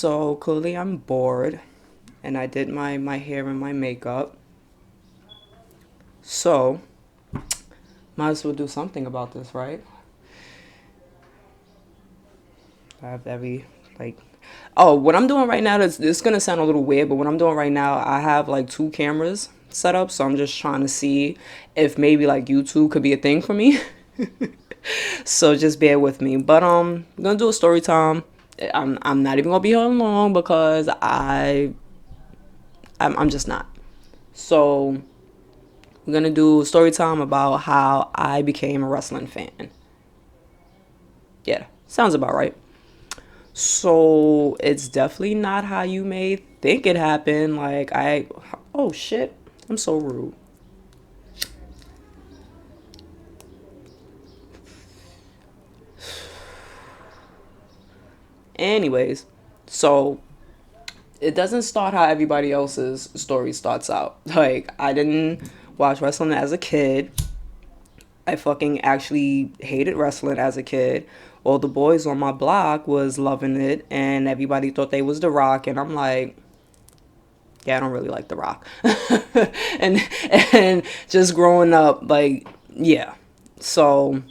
So clearly I'm bored and I did my hair and my makeup. So might as well do something about this, right? I have every like oh, what I'm doing right now is this gonna sound a little weird, but what I'm doing right now, I have like two cameras set up, so I'm just trying to see if maybe like YouTube could be a thing for me. So just bear with me. But we're gonna do a story time. I'm not even gonna be here long because I'm just not. So we're gonna do story time about how I became a wrestling fan. Yeah, sounds about right. So it's definitely not how you may think it happened. Oh shit, I'm so rude. Anyways, so it doesn't start how everybody else's story starts out. Like, I didn't watch wrestling as a kid. I fucking actually hated wrestling as a kid. All the boys on my block was loving it, and everybody thought they was The Rock, and I'm like, yeah, I don't really like The Rock. and and just growing up, like, yeah. So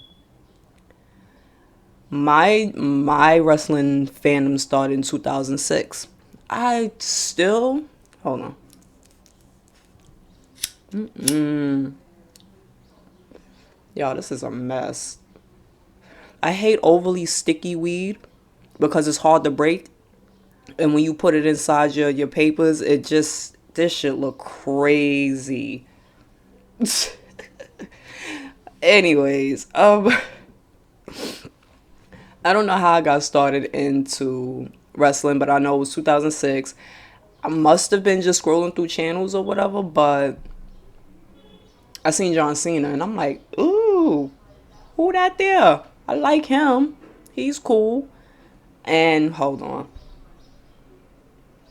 my wrestling fandom started in 2006. I still hold on. Y'all, this is a mess. I hate overly sticky weed because it's hard to break, and when you put it inside your papers, it just this shit look crazy. Anyways, I don't know how I got started into wrestling, but I know it was 2006. I must have been just scrolling through channels or whatever, but I seen John Cena and I'm like, ooh, who that there? I like him. He's cool. And hold on.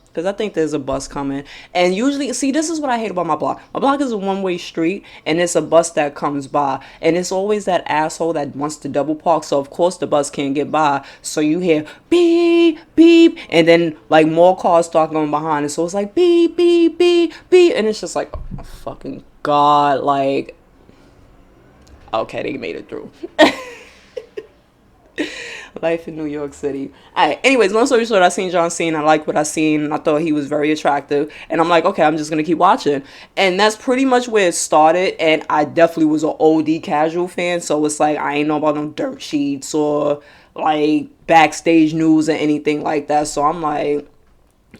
Because I think there's a bus coming. And usually, see, this is what I hate about my block. My block is a one-way street, and it's a bus that comes by. And it's always that asshole that wants to double park. So, of course, the bus can't get by. So, you hear beep, beep. And then, like, more cars start going behind. And so, it's like beep, beep, beep, beep. And it's just like, oh, fucking God. Like, okay, they made it through. Life in New York City. Alright, anyways, long story short, I seen John Cena. I liked what I seen. I thought he was very attractive. And I'm like, okay, I'm just gonna keep watching. And that's pretty much where it started. And I definitely was an OD casual fan. So it's like I ain't know about no dirt sheets or like backstage news or anything like that. So I'm like,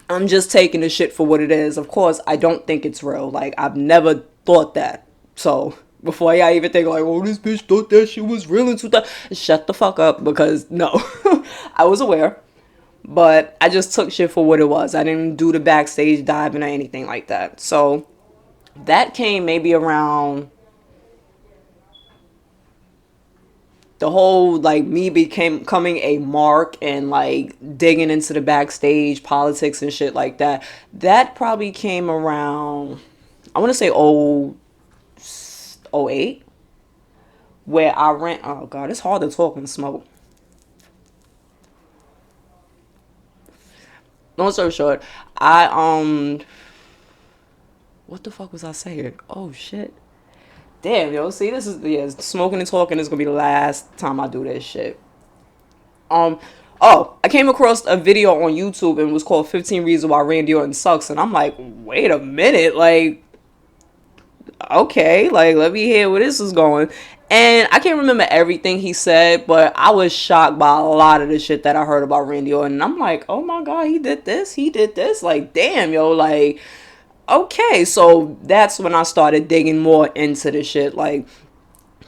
I'm just taking the shit for what it is. Of course, I don't think it's real. Like, I've never thought that. So, before I even think, like, oh, this bitch thought that shit was real in 2000, shut the fuck up, because no. I was aware, but I just took shit for what it was. I didn't do the backstage diving or anything like that. So, that came maybe around the whole like me became coming a mark and like digging into the backstage politics and shit like that. That probably came around, I want to say oh 08, where I ran. Oh God, it's hard to talk and smoke. Long story short, I what the fuck was I saying? Oh shit. Damn, yo, see, this is, yeah, smoking and talking is gonna be the last time I do this shit. Um, oh, I came across a video on YouTube and it was called 15 Reasons Why Randy Orton Sucks. And I'm like, wait a minute. Like, okay, like, let me hear where this is going. And I can't remember everything he said, but I was shocked by a lot of the shit that I heard about Randy Orton. And I'm like, oh my God, he did this, he did this. Like, damn, yo, like, okay. So that's when I started digging more into the shit. Like,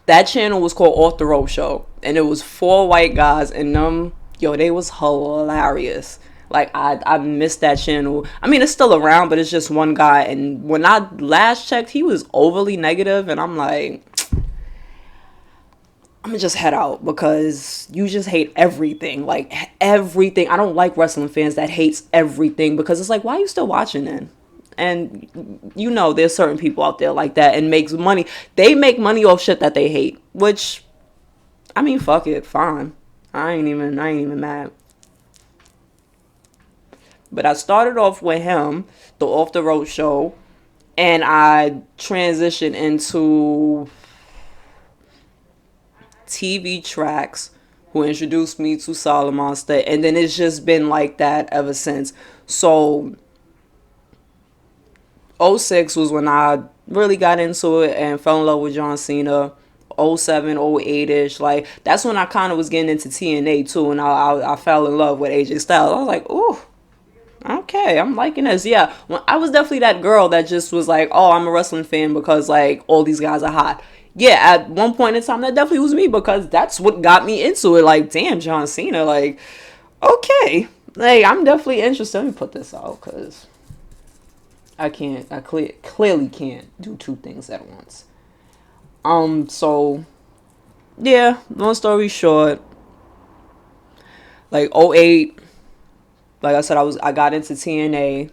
that channel was called Off the Rope Show, and it was four white guys, and them, yo, they was hilarious. Like, I missed that channel. I mean, it's still around, but it's just one guy. And when I last checked, he was overly negative, and I'm like, I'm gonna just head out because you just hate everything. Like, everything. I don't like wrestling fans that hates everything because it's like, why are you still watching then? And you know, there's certain people out there like that and makes money. They make money off shit that they hate, which, I mean, fuck it, fine. I ain't even mad. But I started off with him, the Off the Road show, and I transitioned into TV Tracks, who introduced me to Solid Monster, and then it's just been like that ever since. So '06 was when I really got into it and fell in love with John Cena. '07, '08ish, like that's when I kind of was getting into TNA too, and I fell in love with AJ Styles. I was like, ooh, okay, I'm liking this. Yeah, when I was definitely that girl that just was like, oh, I'm a wrestling fan because like all these guys are hot. Yeah, at one point in time, that definitely was me because that's what got me into it. Like, damn, John Cena, like, okay, like I'm definitely interested. Let me put this out because I can't, clearly can't do two things at once. So yeah, long story short, like '08, like I said, I got into TNA.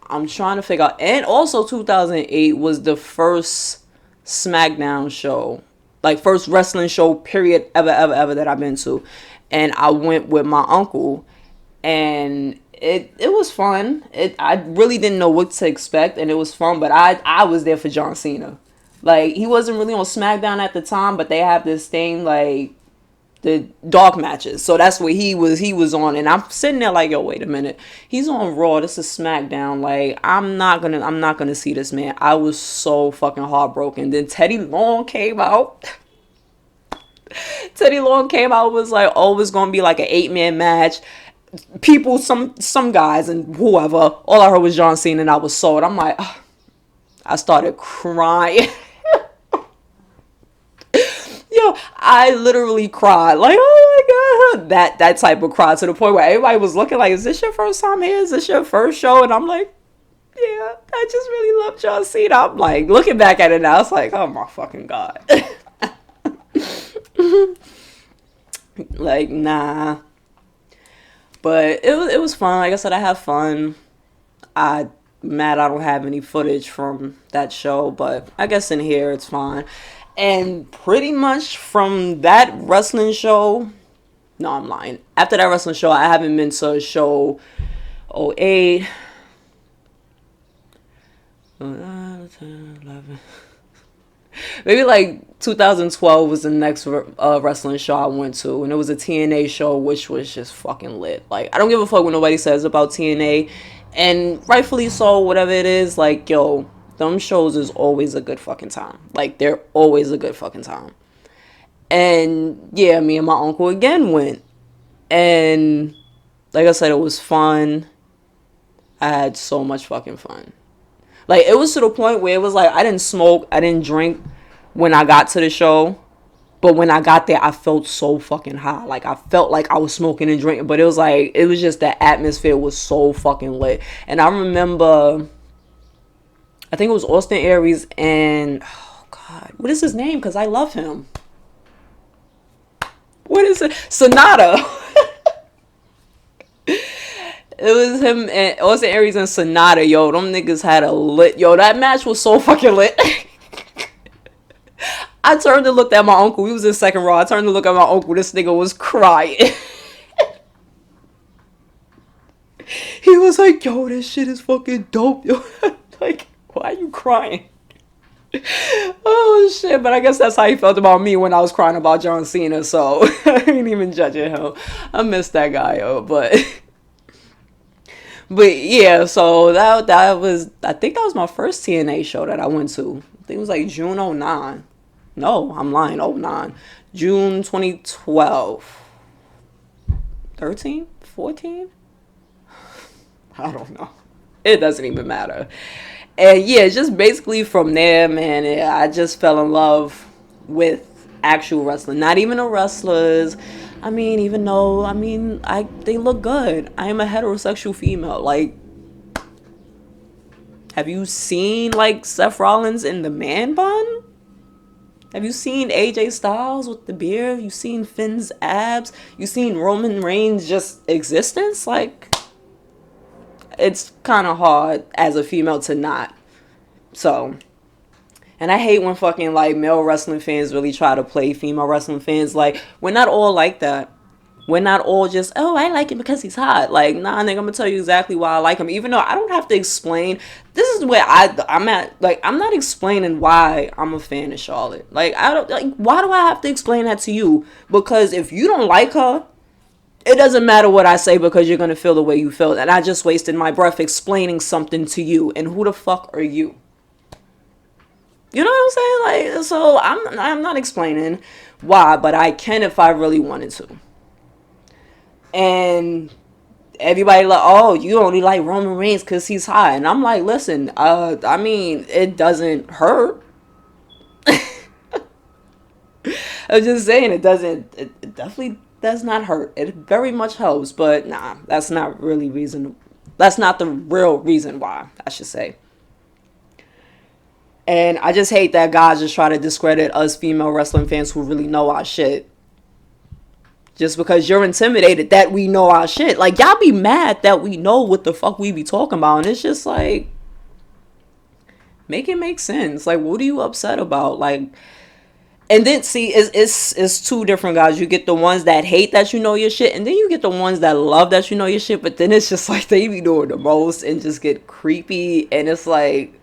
I'm trying to figure out, and also 2008 was the first SmackDown show, like first wrestling show period ever that I've been to, and I went with my uncle, and it was fun. I really didn't know what to expect, and it was fun. But I was there for John Cena. Like he wasn't really on SmackDown at the time, but they have this thing like the dark matches. So that's what he was on, and I'm sitting there like, yo, wait a minute, he's on Raw. This is SmackDown. Like I'm not gonna see this man. I was so fucking heartbroken. Then Teddy Long came out. Teddy Long came out, was like, oh, it was gonna be like an 8-man match. People, some guys and whoever. All I heard was John Cena, and I was sold. I'm like, ugh. I started crying. Yo, I literally cried. Like, oh my god. That type of cry, to the point where everybody was looking like, is this your first time here? Is this your first show? And I'm like, yeah, I just really love John Cena. I'm like, looking back at it now, it's like, oh my fucking god. Like, nah. But it was fun. Like I said, I have fun. I mad I don't have any footage from that show, but I guess in here it's fine. And pretty much from that wrestling show, no, I'm lying. After that wrestling show, I haven't been to a show '08, 11. Maybe like 2012 was the next wrestling show I went to, and it was a TNA show, which was just fucking lit. Like, I don't give a fuck what nobody says about TNA, and rightfully so, whatever it is. Like, yo, them shows is always a good fucking time. Like, they're always a good fucking time. And yeah, me and my uncle again went, and like I said, it was fun. I had so much fucking fun. Like, it was to the point where it was like, I didn't smoke, I didn't drink when I got to the show. But when I got there, I felt so fucking high. Like, I felt like I was smoking and drinking. But it was like, it was just the atmosphere was so fucking lit. And I remember, I think it was Austin Aries and, oh God, what is his name? Because I love him. What is it? Sonata. It was him and Austin Aries and Sonata. Yo, them niggas had a lit. Yo, that match was so fucking lit. I turned and looked at my uncle. We was in second row. I turned to look at my uncle. This nigga was crying. He was like, yo, this shit is fucking dope. Yo, like, why are you crying? Oh shit, but I guess that's how he felt about me when I was crying about John Cena. So I ain't even judging him. I miss that guy, yo, But yeah, so that was, I think that was my first TNA show that I went to. I think it was like June '09. No, I'm lying, '09. June 2012. 13? 14? I don't know. It doesn't even matter. And yeah, just basically from there, man, I just fell in love with actual wrestling. Not even the wrestlers. I mean, even though, they look good. I am a heterosexual female. Like, have you seen, like, Seth Rollins in the man bun? Have you seen AJ Styles with the beard? You seen Finn's abs? You seen Roman Reigns' just existence? Like, it's kind of hard as a female to not. So, and I hate when fucking, like, male wrestling fans really try to play female wrestling fans. Like, we're not all like that. We're not all just, oh, I like him because he's hot. Like, nah, nigga, I'm gonna tell you exactly why I like him. Even though I don't have to explain. This is where I'm at. Like, I'm not explaining why I'm a fan of Charlotte. Like, I don't, like, why do I have to explain that to you? Because if you don't like her, it doesn't matter what I say because you're gonna feel the way you feel. And I just wasted my breath explaining something to you. And who the fuck are you? You know what I'm saying? Like, so I'm not explaining why, but I can if I really wanted to. And everybody like, oh, you only like Roman Reigns because he's hot. And I'm like, listen, I mean, it doesn't hurt. I'm just saying it definitely does not hurt. It very much helps, but nah, that's not really reason. That's not the real reason why, I should say. And I just hate that guys just try to discredit us female wrestling fans who really know our shit. Just because you're intimidated that we know our shit. Like, y'all be mad that we know what the fuck we be talking about. And it's just like, make it make sense. Like, what are you upset about? Like, and then see, it's two different guys. You get the ones that hate that you know your shit, and then you get the ones that love that you know your shit. But then it's just like they be doing the most and just get creepy. And it's like,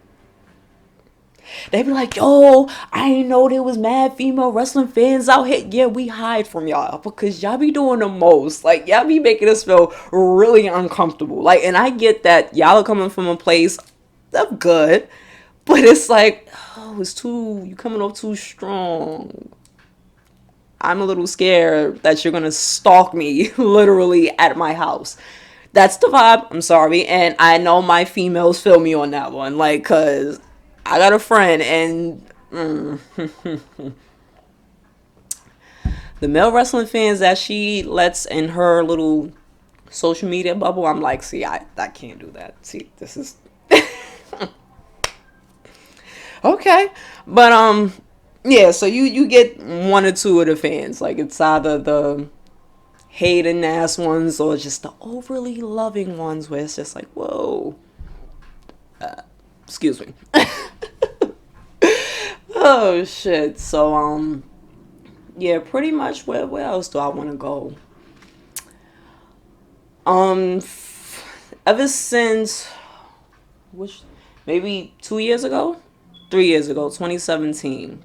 they be like, yo, I ain't know there was mad female wrestling fans out here. Yeah, we hide from y'all because y'all be doing the most. Like, y'all be making us feel really uncomfortable. Like, and I get that y'all are coming from a place of good, but it's like, oh, you coming off too strong. I'm a little scared that you're going to stalk me literally at my house. That's the vibe. I'm sorry. And I know my females feel me on that one. Like, cause I got a friend and the male wrestling fans that she lets in her little social media bubble, I'm like, see, I can't do that. See, this is okay. But yeah, so you get one or two of the fans. Like, it's either the hating ass ones or just the overly loving ones where it's just like, whoa. Excuse me. Oh shit. So yeah, pretty much where else do I want to go? Ever since maybe 2 years ago, 3 years ago, 2017.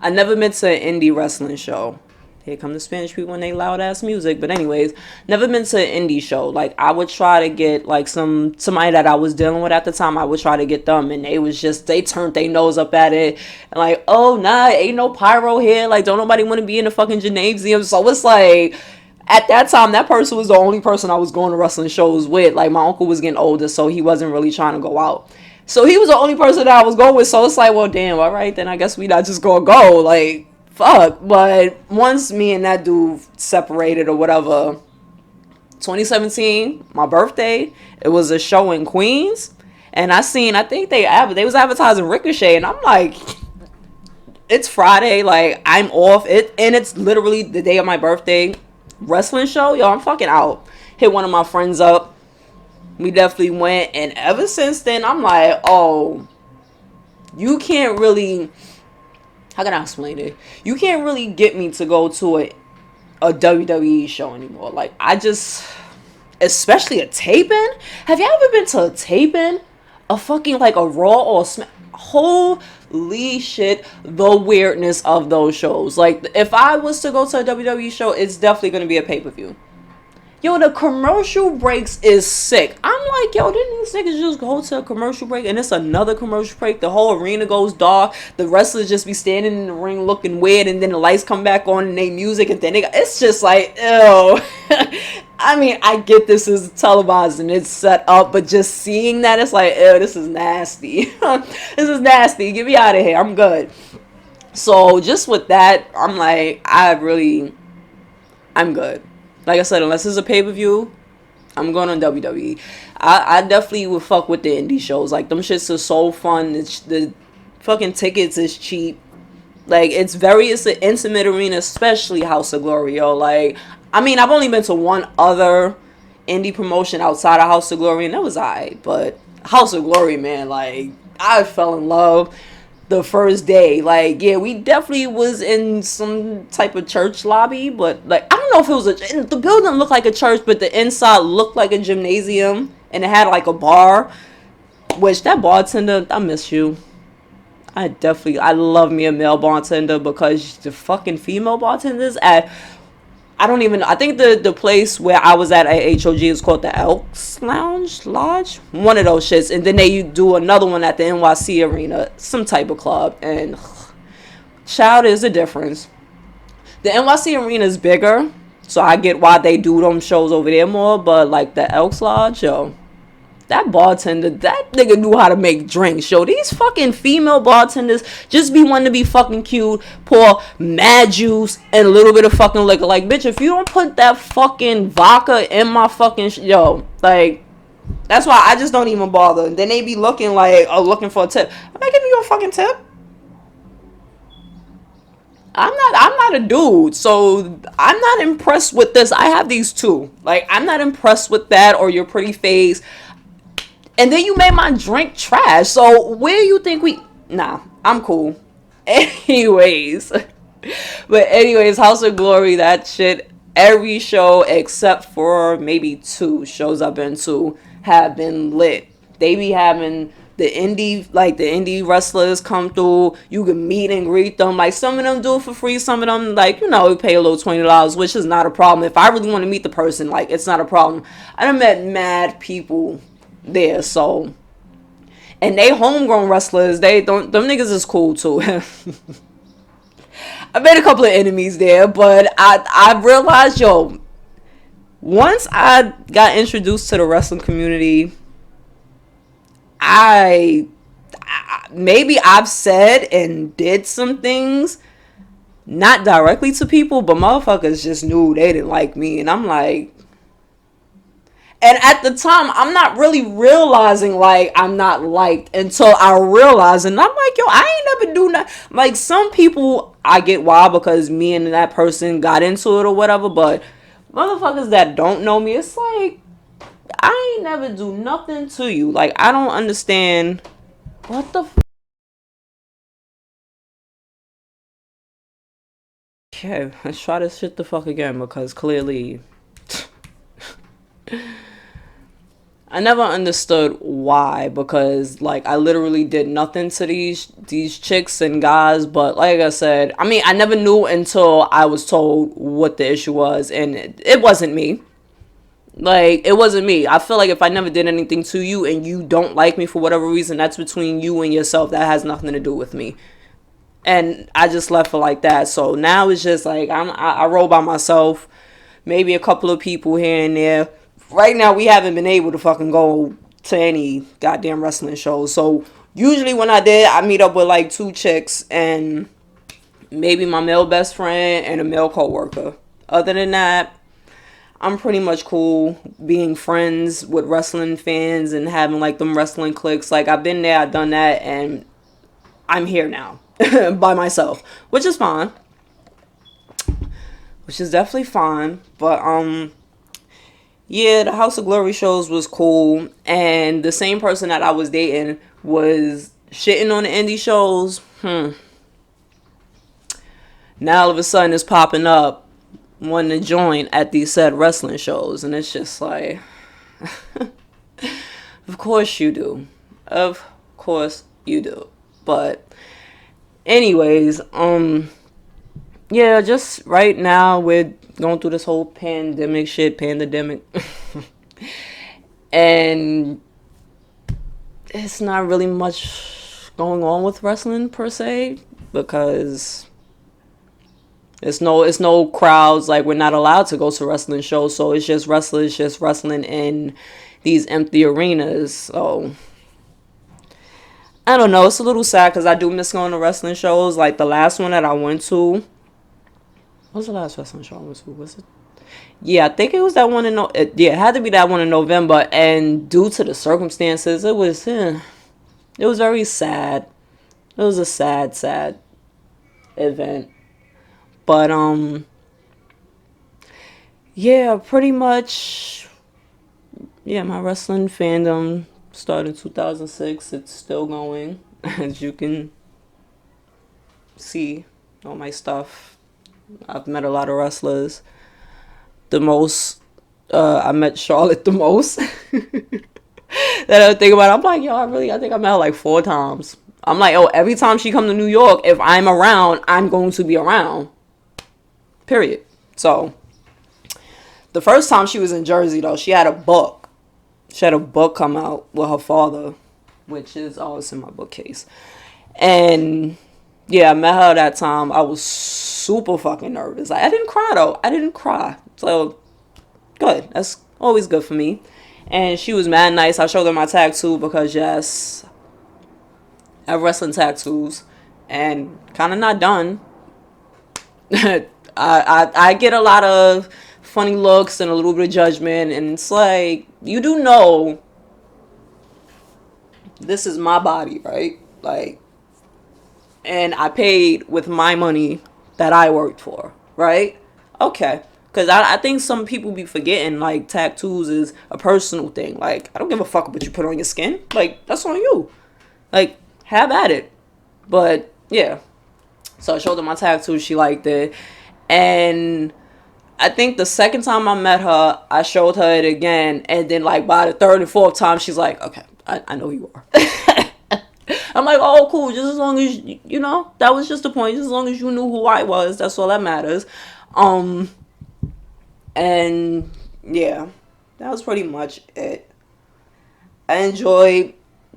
I never been to an indie wrestling show. Here come the Spanish people and they loud ass music. But anyways, never been to an indie show. Like, I would try to get like somebody that I was dealing with at the time. I would try to get them, and they turned their nose up at it. And like, oh nah, ain't no pyro here. Like, don't nobody want to be in the fucking gymnasium. So it's like, at that time, that person was the only person I was going to wrestling shows with. Like, my uncle was getting older, so he wasn't really trying to go out. So he was the only person that I was going with. So it's like, well, damn, all right, then I guess we not just gonna go. Like, fuck. But once me and that dude separated or whatever, 2017, my birthday, it was a show in Queens. And I think they was advertising Ricochet. And I'm like, it's Friday. Like, I'm off. And it's literally the day of my birthday. Wrestling show? Yo, I'm fucking out. Hit one of my friends up. We definitely went, and ever since then, I'm like, oh, you can't really, how can I explain it? You can't really get me to go to a WWE show anymore. Like, especially a taping. Have you ever been to a taping? A fucking, like, a Raw or a Smack? Holy shit, the weirdness of those shows. Like, if I was to go to a WWE show, it's definitely going to be a pay-per-view. Yo, the commercial breaks is sick. I'm like, yo, didn't these niggas just go to a commercial break and it's another commercial break? The whole arena goes dark. The wrestlers just be standing in the ring looking weird, and then the lights come back on and they music, and then it's just like, ew. I mean, I get this is televised and it's set up, but just seeing that, it's like, ew, this is nasty. This is nasty. Get me out of here. I'm good. So just with that, I'm like, I'm good. Like I said, unless it's a pay-per-view, I'm going on WWE. I definitely would fuck with the indie shows. Like, them shits are so fun. The fucking tickets is cheap. Like, it's an intimate arena, especially House of Glory, yo. Like, I mean, I've only been to one other indie promotion outside of House of Glory, and that was alright. But House of Glory, man, like, I fell in love. the first day. Like, yeah, we definitely was in some type of church lobby, but like, I don't know if it was the building looked like a church, but the inside looked like a gymnasium, and it had like a bar. Which that bartender, I miss you. I love me a male bartender, because the fucking female bartenders at, I don't even, I think the place where I was at HOG is called the Elks Lounge Lodge, one of those shits, and then they do another one at the NYC Arena, some type of club, and child, is a difference. The NYC Arena is bigger, so I get why they do them shows over there more, but like the Elks Lodge, yo, that bartender, that nigga knew how to make drinks. Yo, these fucking female bartenders just be wanting to be fucking cute, pour mad juice and a little bit of fucking liquor. Like, bitch, if you don't put that fucking vodka in my fucking yo, like, that's why I just don't even bother. And then they be looking like, oh, looking for a tip. I'm not giving you a fucking tip. I'm not a dude, so I'm not impressed with this. I have these two. Like, I'm not impressed with that or your pretty face. And then you made my drink trash. So where you think we... Nah, I'm cool. Anyways. But anyways, House of Glory, that shit, every show except for maybe 2 shows I've been to have been lit. They be having the indie wrestlers come through. You can meet and greet them. Like, some of them do it for free. Some of them, like, you know, pay a little $20, which is not a problem. If I really want to meet the person, like, it's not a problem. I done met mad people there, so, and they homegrown wrestlers, they don't, them niggas is cool too. I made a couple of enemies there, but I realized, yo, once I got introduced to the wrestling community, I maybe I've said and did some things not directly to people, but motherfuckers just knew they didn't like me, and I'm like, and at the time, I'm not really realizing, like, I'm not liked until I realize. And I'm like, yo, I ain't never do that. Like, some people, I get why, because me and that person got into it or whatever. But motherfuckers that don't know me, it's like, I ain't never do nothing to you. Like, I don't understand. What the f? Okay, let's try this shit the fuck again, because clearly... I never understood why, because like I literally did nothing to these chicks and guys, but like I said, I mean, I never knew until I was told what the issue was, and it wasn't me. Like, it wasn't me. I feel like if I never did anything to you and you don't like me for whatever reason, that's between you and yourself. That has nothing to do with me. And I just left it like that. So now it's just like I roll by myself, maybe a couple of people here and there. Right now, we haven't been able to fucking go to any goddamn wrestling shows. So, usually when I did, I meet up with like 2 chicks and maybe my male best friend and a male coworker. Other than that, I'm pretty much cool being friends with wrestling fans and having like them wrestling cliques. Like, I've been there, I've done that, and I'm here now by myself, which is fine. Which is definitely fine. But, yeah, the House of Glory shows was cool, and the same person that I was dating was shitting on the indie shows. Now all of a sudden it's popping up, wanting to join at these said wrestling shows, and it's just like, of course you do. Of course you do. But anyways, yeah, just right now we're going through this whole pandemic shit, and it's not really much going on with wrestling per se, because it's no crowds. Like, we're not allowed to go to wrestling shows, so it's just wrestlers just wrestling in these empty arenas. So I don't know, it's a little sad because I do miss going to wrestling shows. Like, the last one that I went to, what was the last wrestling show I went to? Was it? Yeah, I think it was that one it had to be that one in November. And due to the circumstances, it was very sad. It was a sad event. But yeah, pretty much. Yeah, my wrestling fandom started in 2006. It's still going, as you can see all my stuff. I've met a lot of wrestlers. The most, I met Charlotte the most. That I think about it, I'm like, yo, I think I met her like 4 times. I'm like, oh, every time she come to New York, if I'm around, I'm going to be around. Period. So, the first time she was in Jersey, though, she had a book. She had a book come out with her father, which is always in my bookcase. And, yeah, I met her that time. I was super fucking nervous. Like, I didn't cry, though. I didn't cry. So, good. That's always good for me. And she was mad nice. I showed her my tattoo because, yes, I have wrestling tattoos. And kind of not done. I get a lot of funny looks and a little bit of judgment. And it's like, you do know this is my body, right? Like, and I paid with my money that I worked for, right? Okay. Because I think some people be forgetting, like, tattoos is a personal thing. Like, I don't give a fuck what you put on your skin. Like, that's on you. Like, have at it. But, yeah. So I showed her my tattoo. She liked it. And I think the second time I met her, I showed her it again. And then, like, by the third and fourth time, she's like, okay, I know who you are. I'm like, oh, cool. Just as long as, you know, that was just the point. Just as long as you knew who I was, that's all that matters. And yeah, that was pretty much it. I enjoyed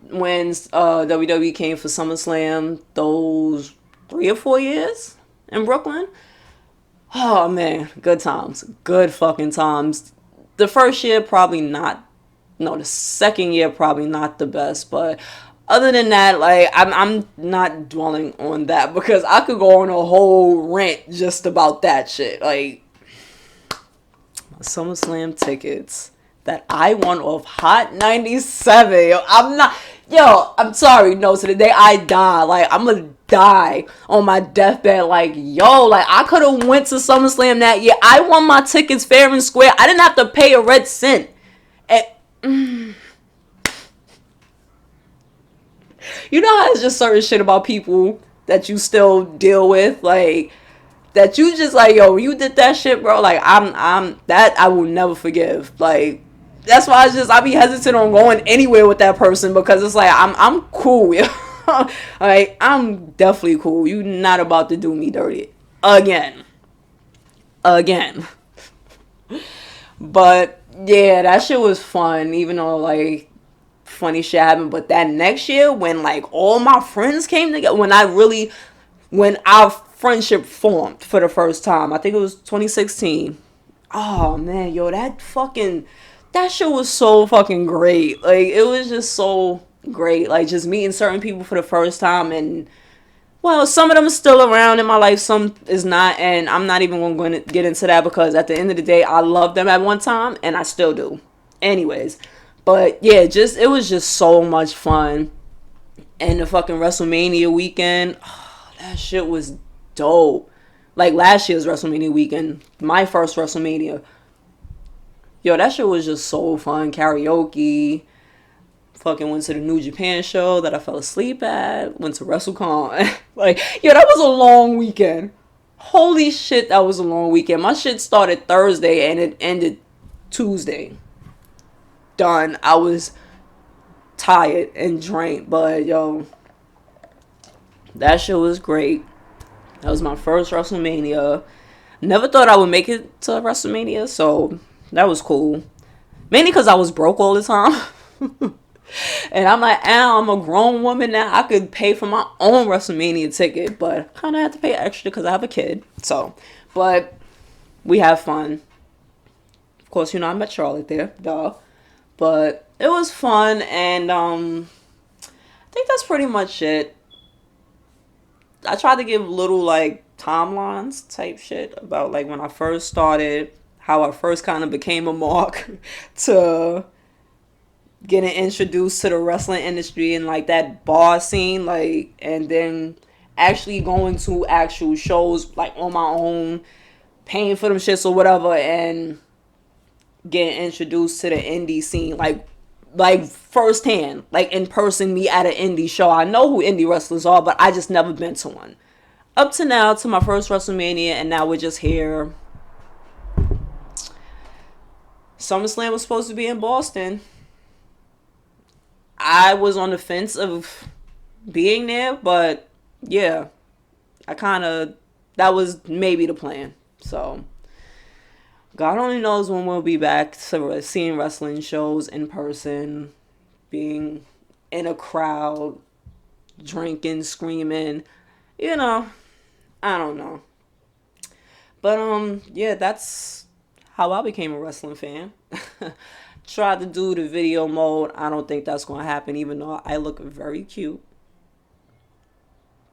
when WWE came for SummerSlam those 3 or 4 years in Brooklyn. Oh man, good times. Good fucking times. The first year probably not. No, the second year probably not the best, but other than that, like, I'm not dwelling on that because I could go on a whole rant just about that shit. Like, SummerSlam tickets that I won off Hot 97. I'm sorry. No, to the day I die, like, I'm gonna die on my deathbed. Like, yo, like, I could have went to SummerSlam that year. I won my tickets fair and square. I didn't have to pay a red cent. And, you know how it's just certain shit about people that you still deal with, like, that you just like, yo, you did that shit, bro. Like, I'm that I will never forgive. Like, that's why I be hesitant on going anywhere with that person because it's like I'm cool. Like, I'm definitely cool. You not about to do me dirty again. But yeah, that shit was fun. Even though, like, funny shit happened. But that next year, when, like, all my friends came together, when our friendship formed for the first time, I think it was 2016. Oh man, yo, that shit was so fucking great. Like, it was just so great. Like, just meeting certain people for the first time. And, well, some of them are still around in my life, some is not, and I'm not even going to get into that because at the end of the day, I loved them at one time, and I still do. Anyways, but yeah, it was just so much fun. And the fucking WrestleMania weekend, oh, that shit was dope. Like, last year's WrestleMania weekend, my first WrestleMania, yo, that shit was just so fun. Karaoke. Fucking went to the New Japan show that I fell asleep at. Went to WrestleCon. Like, yo, that was a long weekend. Holy shit, that was a long weekend. My shit started Thursday and it ended Tuesday. Done. I was tired and drained, but yo, that shit was great. That was my first WrestleMania. Never thought I would make it to WrestleMania, so that was cool. Mainly because I was broke all the time. And I'm like, I'm a grown woman now. I could pay for my own WrestleMania ticket, but I kind of have to pay extra because I have a kid. So, but we have fun. Of course, you know, I met Charlotte there, duh. But it was fun, and I think that's pretty much it. I tried to give little, like, timelines type shit about, like, when I first started, how I first kind of became a mark to getting introduced to the wrestling industry and, like, that bar scene, like, and then actually going to actual shows, like, on my own, paying for them shits or whatever, and getting introduced to the indie scene, like firsthand, like, in person, me at an indie show. I know who indie wrestlers are, but I just never been to one. up to now, to my first WrestleMania, and now we're just here. SummerSlam was supposed to be in Boston. I was on the fence of being there, but yeah, I kind of, that was maybe the plan. So God only knows when we'll be back to seeing wrestling shows in person, being in a crowd, drinking, screaming. You know, I don't know. But yeah, that's how I became a wrestling fan. Tried to do the video mode. I don't think that's gonna happen, even though I look very cute.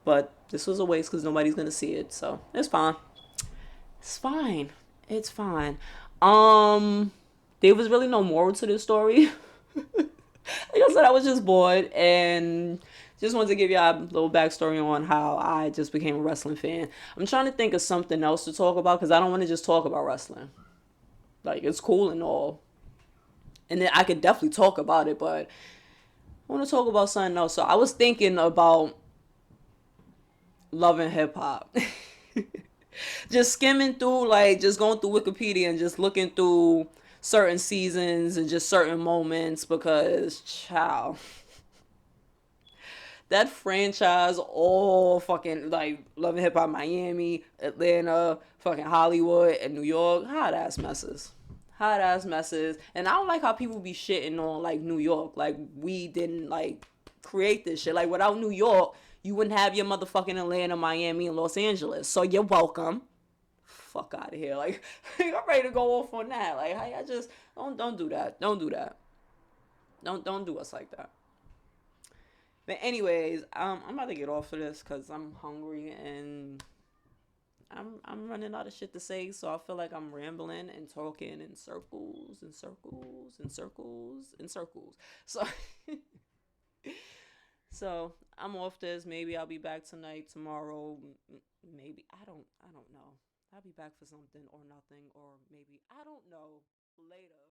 But this was a waste because nobody's gonna see it, so it's fine. It's fine. It's fine. Um, there was really no moral to this story. Like I said, I was just bored and just wanted to give y'all a little backstory on how I just became a wrestling fan. I'm trying to think of something else to talk about because I don't want to just talk about wrestling. Like, it's cool and all. And then I could definitely talk about it, but I want to talk about something else. So I was thinking about Love and Hip Hop. Just skimming through, like, just going through Wikipedia and just looking through certain seasons and just certain moments because, child, that franchise, all fucking, like, Love and Hip Hop Miami, Atlanta, fucking Hollywood, and New York, hot ass messes. Hot ass messes. And I don't like how people be shitting on, like, New York. Like, we didn't, like, create this shit. Like, without New York, you wouldn't have your motherfucking Atlanta, Miami, and Los Angeles. So you're welcome. Fuck out of here. Like, I'm ready to go off on that. Like, I just don't do that. Don't do that. Don't do us like that. But anyways, I'm about to get off of this because I'm hungry and I'm running out of shit to say. So I feel like I'm rambling and talking in circles and circles and circles and circles. So so I'm off this. Maybe I'll be back tonight, tomorrow. Maybe I don't know. I'll be back for something or nothing or maybe I don't know later.